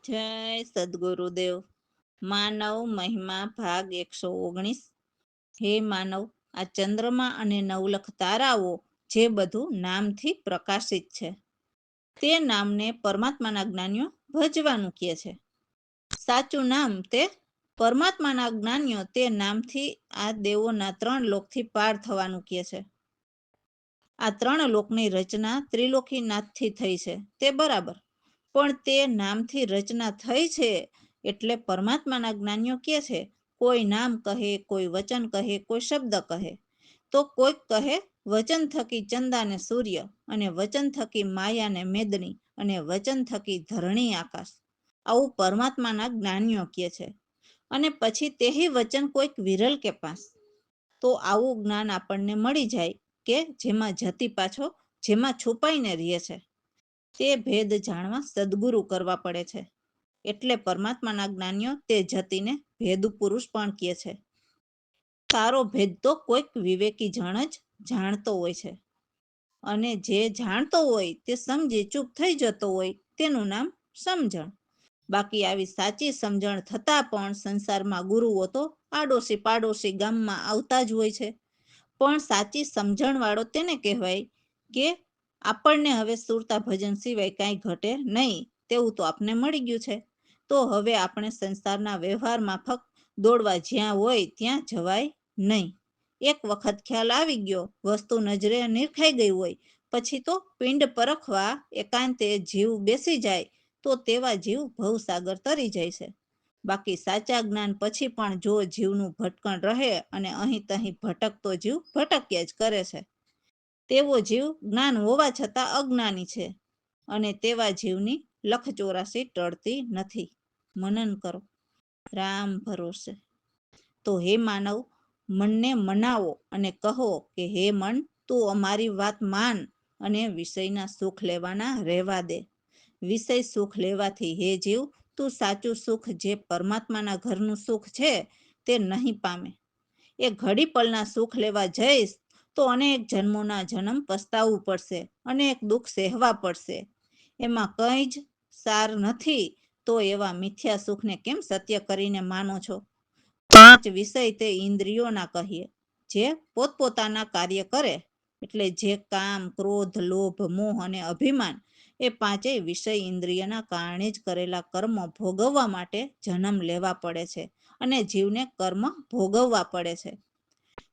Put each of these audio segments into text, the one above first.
જય સદગુરુદેવ. માનવ મહિમા ભાગ 119. હે માનવ, આ ચંદ્રમા અને નવલખ તારાઓ જે બધું નામથી પ્રકાશિત છે, તે નામને પરમાત્માના જ્ઞાનીઓ ભજવાનું કહે છે. સાચું નામ તે પરમાત્માના જ્ઞાનીઓ તે નામથી આ દેવોના 3 લોકથી પાર થવાનું કહે છે. આ 3 લોકની રચના ત્રિલોકીનાથથી થઈ છે, તે બરાબર, પણ તે નામથી રચના થઈ છે એટલે પરમાત્માના જ્ઞાનીઓ કહે છે, કોઈ નામ કહે, કોઈ વચન કહે, કોઈ શબ્દ કહે. તો કોઈક કહે વચન થકી ચંદા ને સૂર્ય, અને વચન થકી માયા ને મેદની, અને વચન થકી ધરણી આકાશ. આવું પરમાત્માના જ્ઞાનીઓ કહે છે. અને પછી તેહી વચન કોઈક વિરલ કે પાસ. તો આવું જ્ઞાન આપણને મળી જાય કે જેમાં જતી પાછો, જેમાં છુપાઈને રહે છે. તે ભેદ જાણવા સદગુરુ કરવા પડે છે. એટલે પરમાત્માના જ્ઞાનીઓ તે જતીને ભેદુ પુરુષ પણ કહે છે. સારો ભેદ તો કોઈક વિવેકી જણ જ જાણતો હોય છે, અને જે જાણતો હોય તે સમજી ચૂપ થઈ જતો હોય તેનું નામ સમજણ. બાકી આવી સાચી સમજણ થતાં પણ સંસારમાં ગુરુઓ તો આડોશી પાડોશી ગામમાં આવતા જ હોય છે. પણ સાચી સમજણવાળો તેને કહેવાય કે આપણને હવે સુરતા ભજન સિવાય કાંઈ ઘટે નહીં તેવું તો આપને મળી ગયું છે. તો હવે આપણે સંસારના વ્યવહારમાં ફક્ત દોડવા જ્યાં હોય ત્યાં જવાય નહીં. એક વખત ખ્યાલ આવી ગયો, વસ્તુ નજરે નિરખાઈ ગઈ હોય, પછી તો પિંડ પરખવા એકાંતે જીવ બેસી જાય તો તેવા જીવ ભવસાગર તરી જાય છે. બાકી સાચા જ્ઞાન પછી પણ જો જીવનું ભટકણ રહે અને અહીં તહીં ભટકતો જીવ ભટક્યા જ કરે છે, તેવો જીવ જ્ઞાન હોવા છતાં અજ્ઞાની છે, અને તેવા જીવની 184 ટળતી નથી. મનન કરો, રામ ભરોસે. તો હે માનવ, મનને મનાવો અને કહો કે હે મન, તું અમારી વાત માન અને વિષયના સુખ લેવાના રહેવા દે. વિષય સુખ લેવાથી હે જીવ, તું સાચું સુખ જે પરમાત્માના ઘરનું સુખ છે તે નહીં પામે. એ ઘડી પલના સુખ લેવા જઈશ તો અનેક જન્મોના જન્મ પસ્તાવવું પડશે, અનેક દુઃખ સહેવા પડશે. એમાં કંઈ જ સાર નથી, તો એવા મિથ્યા સુખને કેમ સત્ય કરીને માનો છો? 5 વિષય તે ઇન્દ્રિયોના કહીએ, જે પોતપોતાના કાર્ય કરે. એટલે જે કામ, ક્રોધ, લોભ, મોહ અને અભિમાન, એ 5 વિષય ઇન્દ્રિયના કારણે જ કરેલા કર્મ ભોગવવા માટે જન્મ લેવા પડે છે, અને જીવને કર્મ ભોગવવા પડે છે.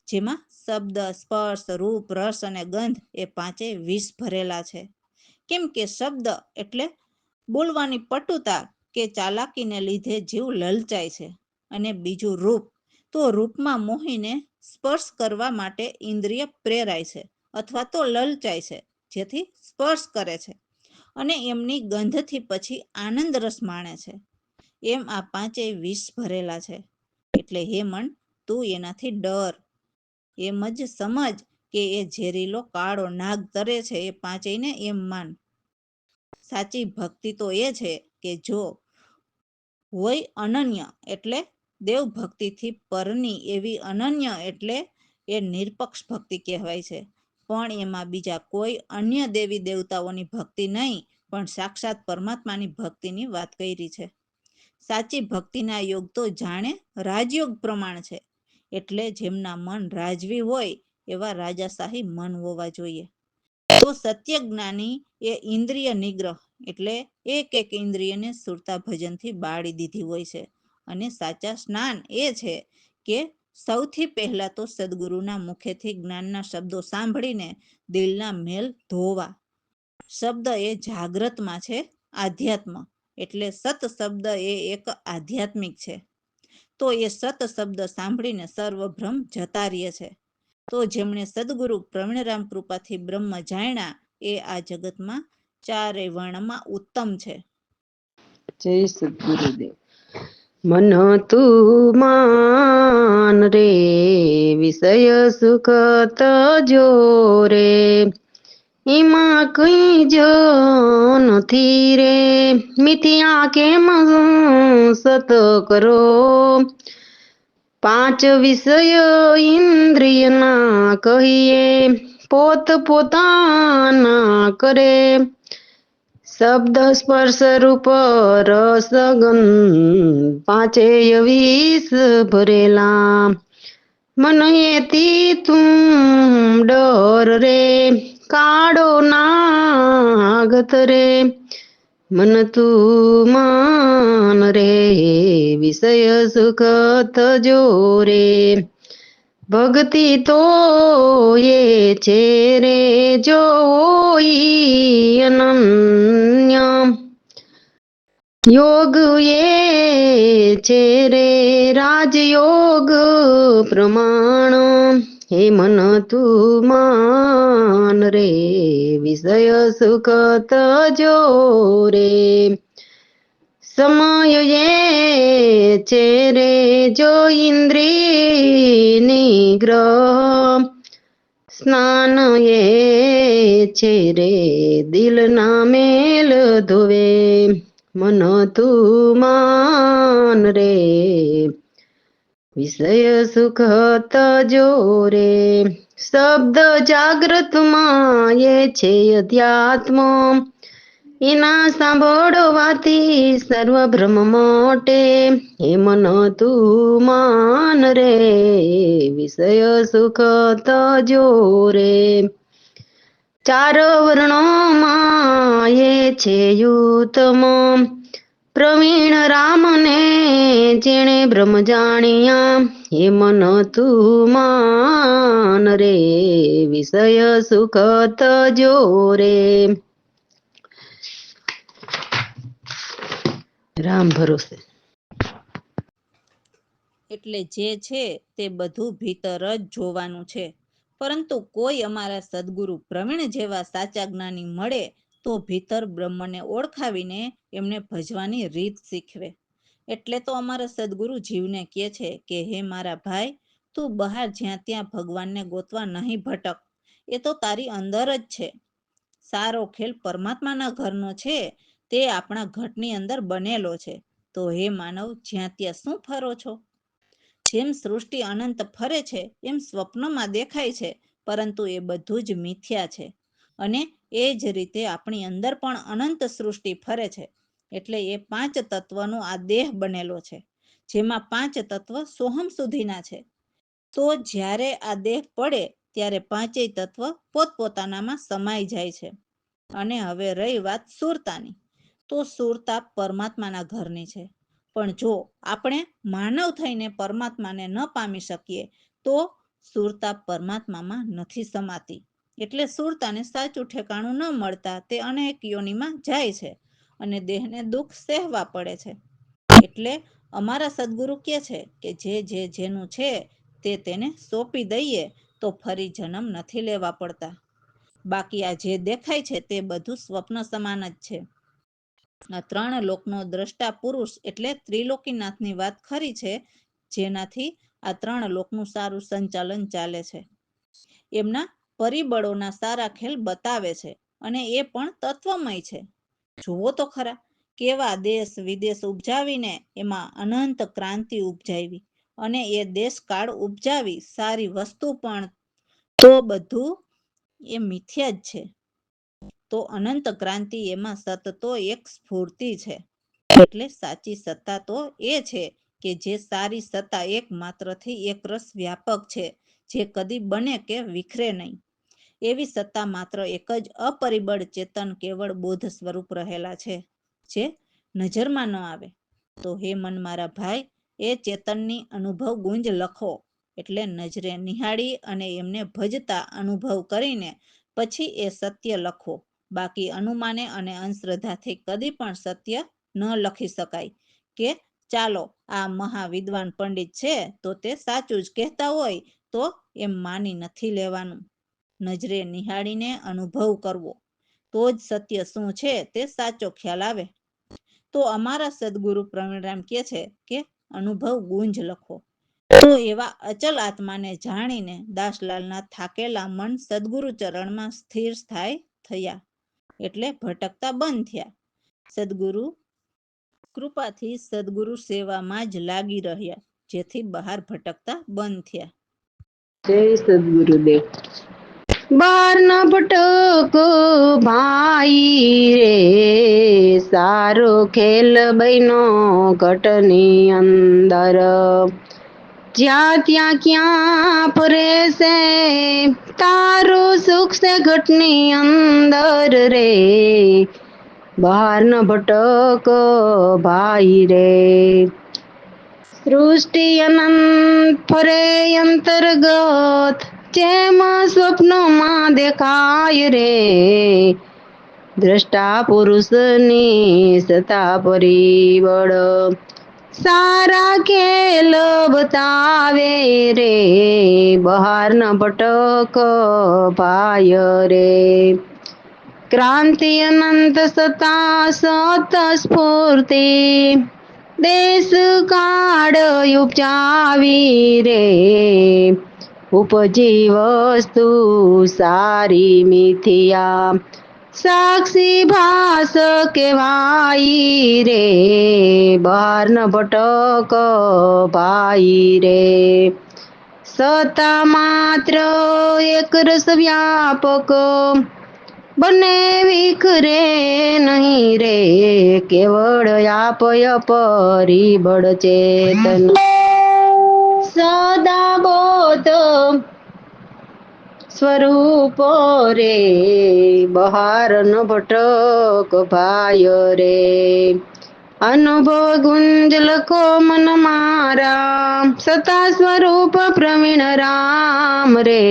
જેમાં શબ્દ, સ્પર્શ, રૂપ, રસ અને ગંધ એ 5 વિષ ભરેલા છે. કેમ કે શબ્દ એટલે બોલવાની પટુતા કે ચાલાકીને લીધે જીવ લલચાય છે. અને બીજું રૂપ, તો રૂપમાં મોહીને સ્પર્શ કરવા માટે ઇન્દ્રિય પ્રેરાય છે અથવા તો લલચાય છે, જેથી સ્પર્શ કરે છે, અને એમની ગંધથી પછી આનંદ રસ માણે છે. એમ આ 5 વિષ ભરેલા છે. એટલે હે મન, તું એનાથી ડર. એમ જ સમજ કે એ ઝેરીલો કાળો નાગ તરે છે, એ 5ને એમ માન. સાચી ભક્તિ તો એ છે કે જો હોય અનન્ય, એટલે દેવ ભક્તિથી પરની એવી અનન્ય, એટલે એ નિરપક્ષ ભક્તિ કહેવાય છે. પણ એમાં બીજા કોઈ અન્ય દેવી દેવતાઓની ભક્તિ નહીં, પણ સાક્ષાત પરમાત્માની ભક્તિની વાત કરી છે. સાચી ભક્તિના યોગ તો જાણે રાજયોગ પ્રમાણ છે. એટલે જેમના મન રાજવી હોય એવા રાજાશાહી મન હોવા જોઈએ. તો સત્ય જ્ઞાની એ ઇન્દ્રિય નિગ્રહ, એટલે એક ઇન્દ્રિયને સુરતા ભજનથી બાળી દીધી હોય છે. અને સાચા સ્નાન એ છે કે સૌથી પહેલા તો સદગુરુના મુખેથી જ્ઞાનના શબ્દો સાંભળીને દિલના મેલ ધોવા. શબ્દ એ જાગ્રતમાં છે, આધ્યાત્મ, એટલે સત શબ્દ એ એક આધ્યાત્મિક છે. તો એ સત શબ્દ સાંભળીને સર્વભ્રમ જતા રહે છે. તો જેમણે સદગુરુ પ્રવીણરામ કૃપાથી બ્રહ્મ જાણ્યા એ આ જગતમાં 4 વર્ણમાં ઉત્તમ છે. જય સદગુરુદેવ. મન તું માન રે, વિષય સુખ તજો રે, એમાં કઈ જ નથી રે, મિથ્યા કેમ સત કરો, 5 વિષય ઇન્દ્રિયના કહીએ, પોત પોતાના કરે, શબ્દ સ્પર્શ રૂપ રસ ગંધ પાંચેય વીસ ભરેલા મન એતી તું ડર રે કાળો નાગત રે મન તું માન રે વિષય સુખ તજો રે ભક્તિ તો એ છે રે જોઈ અનન્ય યોગ એ છે રે રાજયોગ પ્રમાણ હે મન તું માન રે વિષય સુખ તજો રે સમય એ છે રે જો ઇન્દ્રિય નિગ્રહ સ્નાન એ છે રે દિલ ના મેલ ધોવે મન તું માન રે વિષય સુખ તજો રે શબ્દ જાગ્રતમાં એ છે અધ્યાત્મ એના સાંભળવાથી સર્વ ભ્રમ મોટે હે મન તું માન રે વિષય સુખ તજો રે ચાર વર્ણોમાં એ છે યુતમ પ્રવીણ રામને જેણે બ્રહ્મ જાણ્યા હે મન તું માન રે વિષય સુખ તજો રે રામ ભરોસે એટલે જે છે તે બધું ભીતર જ જોવાનું છે. પરંતુ કોઈ અમારા સદગુરુ પ્રવીણ જેવા સાચા જ્ઞાની મળે તો ભીતર બ્રહ્મને ઓળખાવીને એમને ભજવાની રીત શીખવે. એટલે તો અમારા સદગુરુ જીવને કહે છે કે હે મારા ભાઈ, તું બહાર જ્યાં ત્યાં ભગવાનને ગોતવા નહીં ભટક, એ તો તારી અંદર જ છે. સારો ખેલ પરમાત્માના ઘરનો છે, તે આપણા ઘટની અંદર બનેલો છે. તો હે માનવ, જ્યાં ત્યાં શું ફરો છો? જેમ સૃષ્ટિ અનંત ફરે છે એમ સ્વપ્નમાં દેખાય છે, પરંતુ એ બધું જ મિથ્યા છે. અને એ જ રીતે આપણી અંદર પણ અનંત સૃષ્ટિ ફરે છે. એટલે એ પાંચ તત્વનો આ દેહ બનેલો છે, જેમાં પાંચ તત્વ સોહમ સુધીના છે. તો જ્યારે આ દેહ પડે ત્યારે પાંચેય તત્વ પોતપોતાનામાં સમાઈ જાય છે. અને હવે રહી વાત સુરતાની, તો સુરતા પરમાત્માના ઘરની છે. પણ જો આપણે માનવ થઈને પરમાત્માને ન પામી શકીએ તો સુરતા પરમાત્મામાં નથી સમાતી. એટલે સુરતાને સાચું ઠેકાણું ન મળતા તે અનેક યોનિમાં જાય છે અને દેહને દુઃખ સહેવા પડે છે. એટલે અમારા સદગુરુ કહે છે કે જેનું છે તે તેને સોંપી દઈએ તો ફરી જન્મ નથી લેવા પડતા. બાકી આ જે દેખાય છે તે બધું સ્વપ્ન સમાન જ છે. આ ત્રણ લોકનો દ્રષ્ટા પુરુષ એટલે ત્રિલોકીનાથની વાત ખરી છે, જેનાથી આ ત્રણ લોકનું સારું સંચાલન ચાલે છે. એમના પરિબળોના સારા ખેલ બતાવે છે અને એ પણ તત્વમય છે. જુઓ તો ખરા, કેવા દેશ વિદેશ ઉપજાવીને એમાં અનંત ક્રાંતિ ઉપજાવી અને એ દેશકાળ ઉપજાવી સારી વસ્તુ પણ, તો બધું એ મિથ્યા જ છે. તો અનંત ક્રાંતિ એમાં સતતો એક સ્ફૂર્તિ છે. એટલે સાચી સત્તા તો એ છે કે જે સારી સત્તા એક માત્રથી એક રસ વ્યાપક છે, જે કદી બને કે વિખરે નહીં. એવી સત્તા માત્ર એક જ અપરિબળ ચેતન કેવળ બોધ સ્વરૂપ રહેલા છે, જે નજરમાં ન આવે. તો હે મન મારા ભાઈ, એ ચેતનની અનુભવ ગુંજ લખો. એટલે નજરે નિહાળી અને એમને ભજતા અનુભવ કરીને પછી એ સત્ય લખો. બાકી અનુમાને અને અંધશ્રદ્ધાથી કદી પણ સત્ય ન લખી શકાય કે ચાલો આ મહાવિદ્વાન પંડિત છે તો તે સાચું જ કહેતા હોય તો એમ માની નથી લેવાનું. નજરે નિહાળીને અનુભવ કરવો, તો જ સત્ય શું છે તે સાચો ખ્યાલ આવે. તો અમારા સદગુરુ પ્રવીણરામ કહે છે કે અનુભવ ગુંજ લખો. તો એવા અચલ આત્માને જાણીને દાસલાલના થાકેલા મન સદગુરુ ચરણમાં સ્થિર સ્થાય થયા. એટલે ભટકતા બંધ થયા. સદગુરુ કૃપાથી સદગુરુ સેવામાં જ લાગી રહ્યા, જેથી બહાર ભટકતા બંધ થયા. જય સદગુરુદેવ. બાર ન ભટકો ભાઈ રે, સારો ખેલ બહેનો ઘટની અંદર, જ્યાં ત્યાં ક્યાં ફરે છે તારું સુખ છે ઘટની અંદર રે, બહાર ન ભટક ભાઈ રે, સૃષ્ટિ અનંત ફરે અંતર્ગત, જેમ સ્વપ્નમાં દેખાય રે, દ્રષ્ટા પુરુષની સતા પરિબળ, સારા ખેલ બતાવે રે, બહાર ન ભટક ભાય રે, ક્રાંતિ અનંત સતા સત સ્ફૂર્તિ, દેશ કાળ ઉપજાવી રે, ઉપજી વસ્તુ સારી મિથિયા, સાક્ષી ભાસ કેવાય રે, બહાર ન ભટક ભાઈ રે, સતા માત્ર એક રસ વ્યાપક, બંને વિખરે નહીં રે, કેવળ આપય પરિબળ ચેતન, સદા બોધ સ્વરૂપ રે, બહાર ન ભટક ભાય રે, અનુભવ ગુંજ લખો મન મારા, સતા સ્વરૂપ પ્રવીણ રામ રે,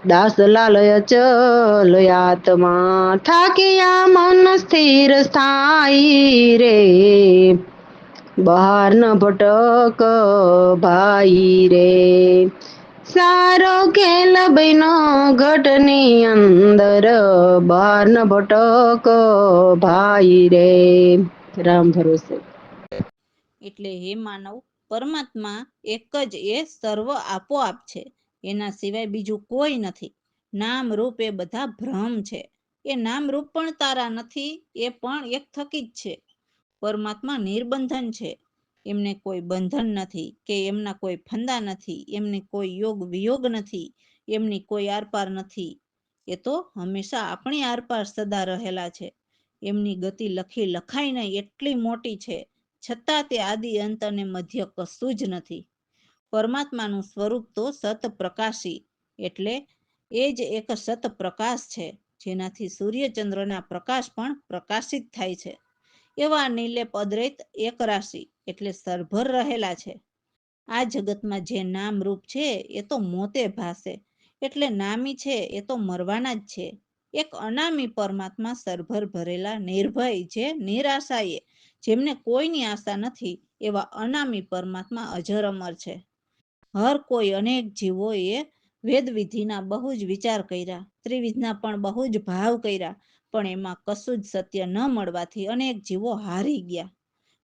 દાસ લાલય ચલ આત્મા, થાક્યા મન સ્થિર સ્થાયી રે, બહાર ન ભટક ભાઈ રે, સારો ખેલ બહેનો ઘટની અંદર, બહાર ન ભટક ભાઈ રે, રામ ભરોસે. એટલે હે માનવ, પરમાત્મા એક જ એ સર્વ આપોઆપ છે, એના સિવાય બીજું કોઈ નથી. નામ રૂપ એ બધા ભ્રમ છે, એ નામ રૂપ પણ તારા નથી, એ પણ એક થકી જ છે. પરમાત્મા નિર્બંધન છે, એમને કોઈ બંધન નથી, કે એમના કોઈ ફંદા નથી, એમને કોઈ યોગ વિયોગ નથી, એમની કોઈ આરપાર નથી, એ તો હંમેશા આપણી આરપાર સદા રહેલા છે. એમની ગતિ લખી લખાય નહીં એટલી મોટી છે, છતાં તે આદિ અંત અને મધ્ય કશું જ નથી. પરમાત્માનું સ્વરૂપ તો સત પ્રકાશી, એટલે એ જ એક સત પ્રકાશ છે, જેનાથી સૂર્યચંદ્રના પ્રકાશ પણ પ્રકાશિત થાય છે. એવા નિર્લેપ અદ્વૈત એક રાશિ એટલે સરભર રહેલા છે. આ જગતમાં જે નામ રૂપ છે એ તો મોતે ભાસે, એટલે નામી છે એ તો મરવાના જ છે. એક અનામી પરમાત્મા સરભર ભરેલા નિર્ભય, જે નિરાશાએ, જેમને કોઈની આશા નથી, એવા અનામી પરમાત્મા અજર અમર છે. હર કોઈ અનેક જીવોએ વેદવિધિના બહુ જ વિચાર કર્યા, ત્રિવિધના પણ બહુ જ ભાવ કર્યા, પણ એમાં કશું જ સત્ય ન મળવાથી અનેક જીવો હારી ગયા.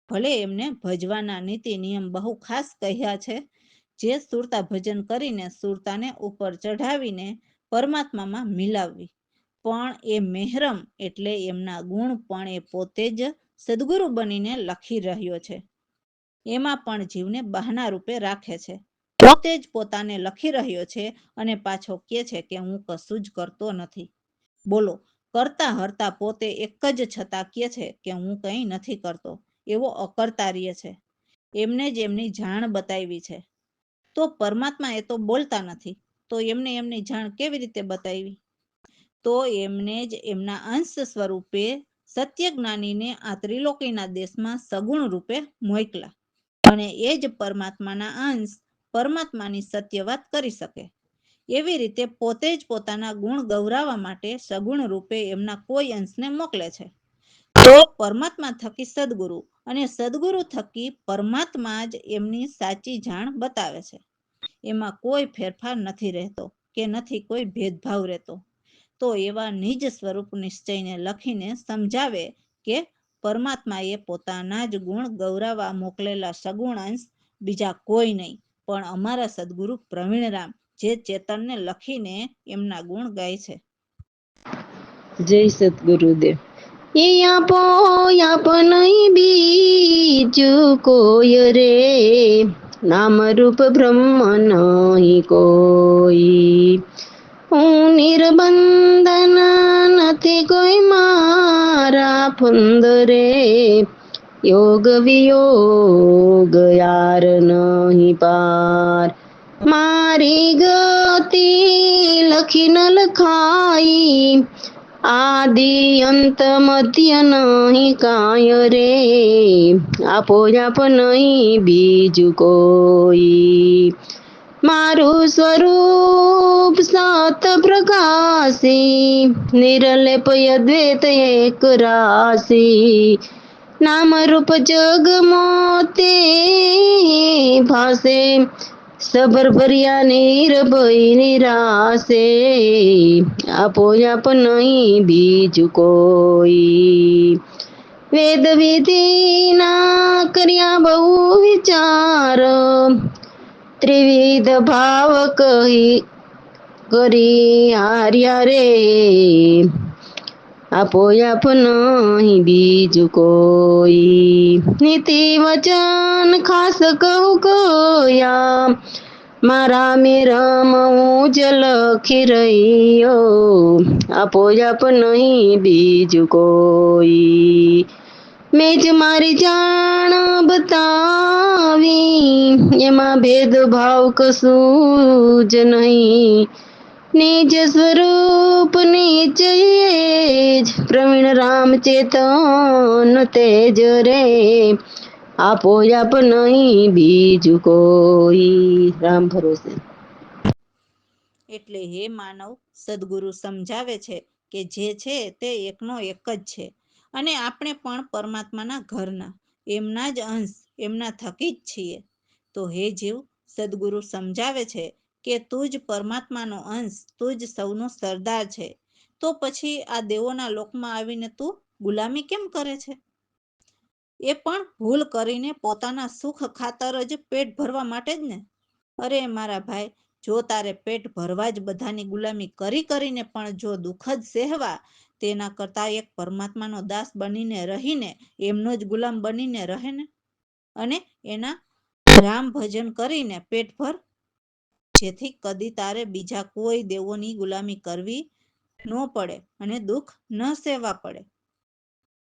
ભલે એમને ભજવાના નીતિ નિયમ બહુ ખાસ કહ્યા છે, જે સુરતા ભજન કરીને સુરતાને ઉપર ચઢાવીને પરમાત્મામાં મિલાવવી, પણ એ મહેરમ એટલે એમના ગુણ પણ એ પોતે જ સદગુરુ બનીને લખી રહ્યો છે. એમાં પણ જીવને બહાના રૂપે રાખે છે, પોતે જ પોતાને લખી રહ્યો છે અને પાછો કહે છે કે હું કશું જ કરતો નથી. બોલો, કરતા હરતા પોતે એક જ છતાં કહે છે કે હું કંઈ નથી કરતો, એવો અકર્તાર્ય છે. એમને જ એમની જાણ બતાવી છે. તો પરમાત્મા એ તો બોલતા નથી, તો એમને એમની જાણ કેવી રીતે બતાવી? તો એમને જ એમના અંશ સ્વરૂપે સત્ય જ્ઞાનીને આ ત્રિલોકીના દેશમાં સગુણ રૂપે મોકલા, અને એ જ પરમાત્માના અંશ પરમાત્માની સત્ય વાત કરી શકે. એવી રીતે પોતે જ પોતાના ગુણ ગૌરાવવા માટે સગુણ રૂપે એમના કોઈ અંશને મોકલે છે. તો પરમાત્મા થકી સદગુરુ, અને સદગુરુ થકી પરમાત્મા જ એમની સાચી જાણ બતાવે છે. એમાં કોઈ ફેરફાર નથી રહેતો, કે નથી કોઈ ભેદભાવ રહેતો. તો એવા નિજ સ્વરૂપ નિશ્ચયને લખીને સમજાવે કે પરમાત્મા એ પોતાના જ ગુણ ગૌરાવવા મોકલેલા સગુણ અંશ બીજા કોઈ નહીં, પણ અમારા સદગુરુ પ્રવીણરામ, જે ચેતનને લખીને એમના ગુણ ગાય છે. જય સતગુરુદેવ. એ આપો નહીં બીજું કોઈ રે, નામ રૂપ બ્રહ્મ નહીં કોઈ, હું નિર્બંધન નથી કોઈ મારા ફંદરે, યોગ વિયોગ યાર નહીં પાર, મારી ગતિ લખી ન લખાઈ, આદિ અંત મધ્ય નહીં કાંય રે, આપો આપ નહીં બીજું કોઈ, મારું સ્વરૂપ સત પ્રકાશી, નિરલેપ અદ્વૈત એક રાશી, નામ રૂપ જગ મોતે ભાસે, સબર ભર્યા નિર્ભય નિરાશે, આપો આપ નહીં બીજું કોઈ, વેદ વિધિના કર્યા બહુ વિચાર, ત્રિવિધ ભાવ કહી કરી હાર્યા રે, આપો આપ નહીં બીજું કોઈ, નીતિ વચન ખાસ કહું કયા, મારા મેરમ હું જ લખી રહ્યો, આપો આપ નહીં બીજું કોઈ, મેં જ મારી જાણ બતાવી, એમાં ભેદભાવ કશું જ નહીં, નિજ સ્વરૂપ નિશ્ચય જ, પ્રવીણ રામ ચેતન તેજ રે, આપો આપ નહીં બીજું કોઈ, રામ ભરોસે. એટલે હે માનવ, સદગુરુ સમજાવે છે કે જે છે તે એકનો એક જ છે, અને આપણે પણ પરમાત્માના ઘરના, એમના જ અંશ, એમના થકી જ છીએ. તો હે જીવ, સદગુરુ સમજાવે છે કે તું જ પરમાત્માનો અંશ, તું જ સૌનો સરદાર છે, તો પછી આ દેવોના લોકમાં આવીને તું ગુલામી કેમ કરે છે? એ પણ ભૂલ કરીને પોતાના સુખ ખાતર જ પેટ ભરવા માટે જ ને. અરે મારા ભાઈ, જો તારે પેટ ભરવા જ બધાની ગુલામી કરી કરીને પણ જો દુઃખ જ સહેવા, તેના કરતાં એક પરમાત્માનો દાસ બનીને રહીને એમનો જ ગુલામ બનીને રહે ને, અને એના રામ ભજન કરીને પેટ ભર, જેથી કદી તારે બીજા કોઈ દેવોની ગુલામી કરવી ન પડે અને દુઃખ ન સહેવા પડે.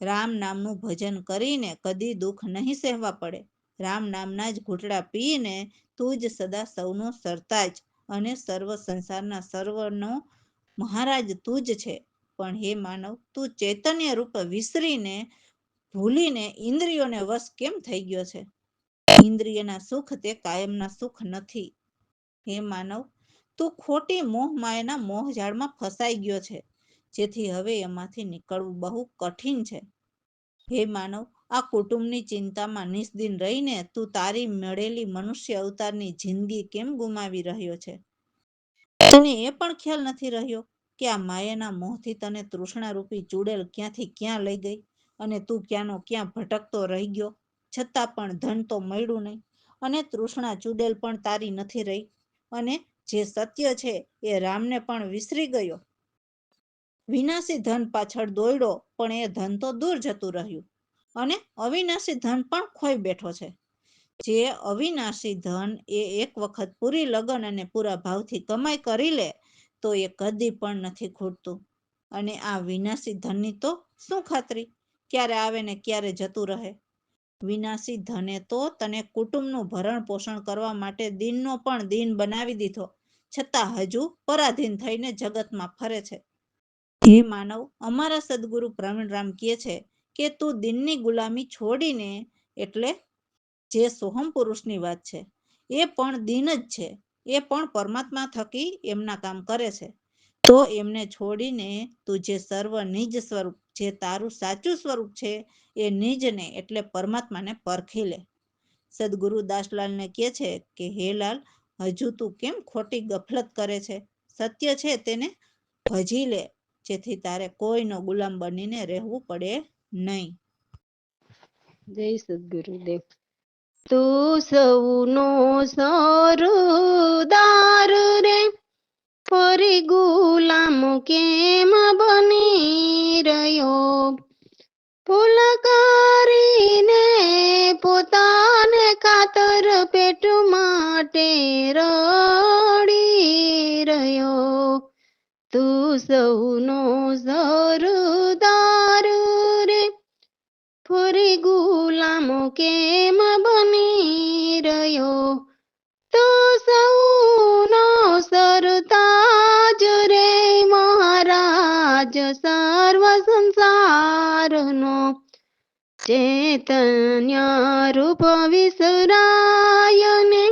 રામ નામનું ભજન કરીને કદી દુઃખ નહીં સહેવા પડે. રામ નામના જ ઘૂંટડા પીને તું જ સદા સૌનો સરતાજ અને સર્વ સંસારના સર્વનો મહારાજ તું જ છે. પણ હે માનવ, તું ચૈતન્ય રૂપ વિસરીને ભૂલીને ઇન્દ્રિયોને વશ કેમ થઈ ગયો છે? ઇન્દ્રિયના સુખ તે કાયમના સુખ નથી. હે માનવ, તું ખોટી મોહ માયાના મોહ જાળમાં ફસાઈ ગયો છે, જેથી હવે એમાંથી નીકળવું બહુ કઠિન છે. હે માનવ, આ કુટુંબની ચિંતામાં નિસ્દિન રહીને તું તારી મળેલી મનુષ્ય અવતારની જિંદગી કેમ ગુમાવી રહ્યો છે? તને એ પણ ખ્યાલ નથી રહ્યો કે આ માયાના મોહથી તને તૃષ્ણારૂપી ચૂડેલ ક્યાંથી ક્યાં લઈ ગઈ, અને તું ક્યાંનો ક્યાં ભટકતો રહી ગયો, છતાં પણ ધન તો મળ્યું નહીં, અને તૃષ્ણા ચૂડેલ પણ તારી નથી રહી, અને જે સત્ય છે એ રામને પણ વિસરી ગયો. વિનાશી ધન પાછળ દોડ્યો, પણ એ ધન તો દૂર જતું રહ્યું, અને અવિનાશી ધન પણ ખોઈ બેઠો છે. જે અવિનાશી ધન એ એક વખત પૂરી લગન અને પૂરા ભાવથી કમાઈ કરી લે તો એ કદી પણ નથી ખૂટતું. અને આ વિનાશી ધનની તો શું ખાતરી, ક્યારે આવે ને ક્યારે જતું રહે? વિનાશી ધને તો તને કુટુંબનું ભરણ પોષણ કરવા માટે દિનનો પણ દિન બનાવી દીધો, છતાં હજુ પરાધીન થઈને જગતમાં ફરે છે. હે માનવ, અમારા સદગુરુ પ્રવીણરામ કહે છે કે તું દિનની ગુલામી છોડીને, એટલે જે સોહમ પુરુષની વાત છે, એ પણ દિન જ છે, એ પણ પરમાત્મા થકી એમના કામ કરે છે. તો એમને છોડીને તું જે સર્વ નિજ સ્વરૂપ, જે તારું સાચું સ્વરૂપ છે, એ નિજને એટલે પરમાત્માને પરખી લે. સદગુરુ દાસલાલને કહે છે કે હે લાલ, હજુ તું કેમ ખોટી ગફલત કરે છે? સત્ય છે તેને ભજી લે, જેથી તારે કોઈનો ગુલામ બનીને રહેવું પડે નહીં. જય સદગુરુદેવ. તું સૌનો સરદાર રે, ફરી ગુલામ કેમ બની રહ્યો? ભૂલ કરીને પોતાને ખાતર પેટ માટે રડી રહ્યો. તું સૌનો સરદાર રે ફરી ગુલામો કેમ બની રહ્યો તું સૌનો સરતાજ રે મહારાજ સર્વ સંસારનો ચૈતન્ય રૂપ વિસરાયને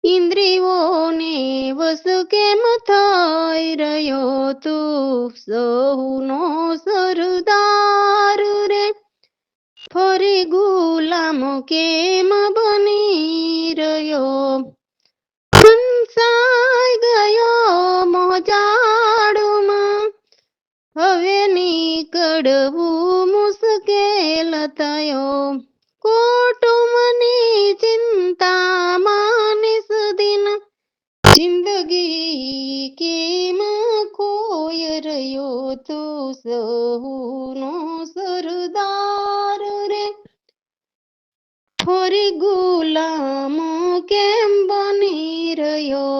ઇન્દ્રિયોને વસ કેમ થઈ રહ્યો તું સૌનો સરદાર રે ફરી ગુલામ કેમ બની રહ્યો ફંસાઈ ગયો મોજાડમાં હવે નીકળવું મુશ્કેલ થયો કુટુંબની ચિંતામાં નિસ્દિન જિંદગી કેમ ખોય રહ્યો તું સહુનો સરદાર રે ફરી ગુલામો કેમ બની રહ્યો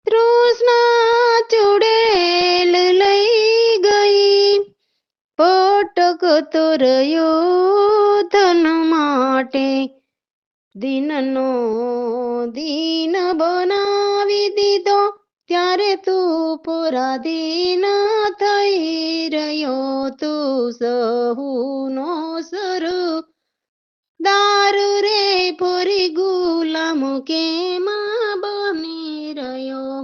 તૃષ્ણા ચુડેલ લઈ ગઈ ભટકતો રહ્યો ધન માટે દિનનો દીન બનાવી દીધો ત્યારે તું પરાધીન થઈ રહ્યો તું સહુનો સરદાર રે ફરી ગુલામ કેમ બની રહ્યો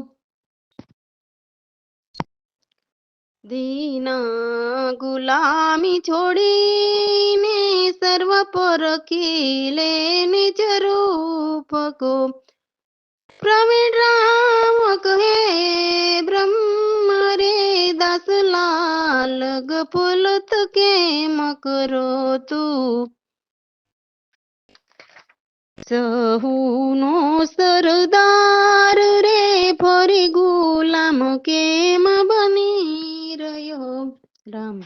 દીના ગુલામી છોડીને સર્વ પર ખીલે નિજ રૂપ કો પ્રવીણ રામ કહે બ્રહ્મ રે દાસલાલ ગફલત કેમ કરો તું સહુનો સરદાર રે ફરી ગુલામ કેમ બની રહ્યો રામ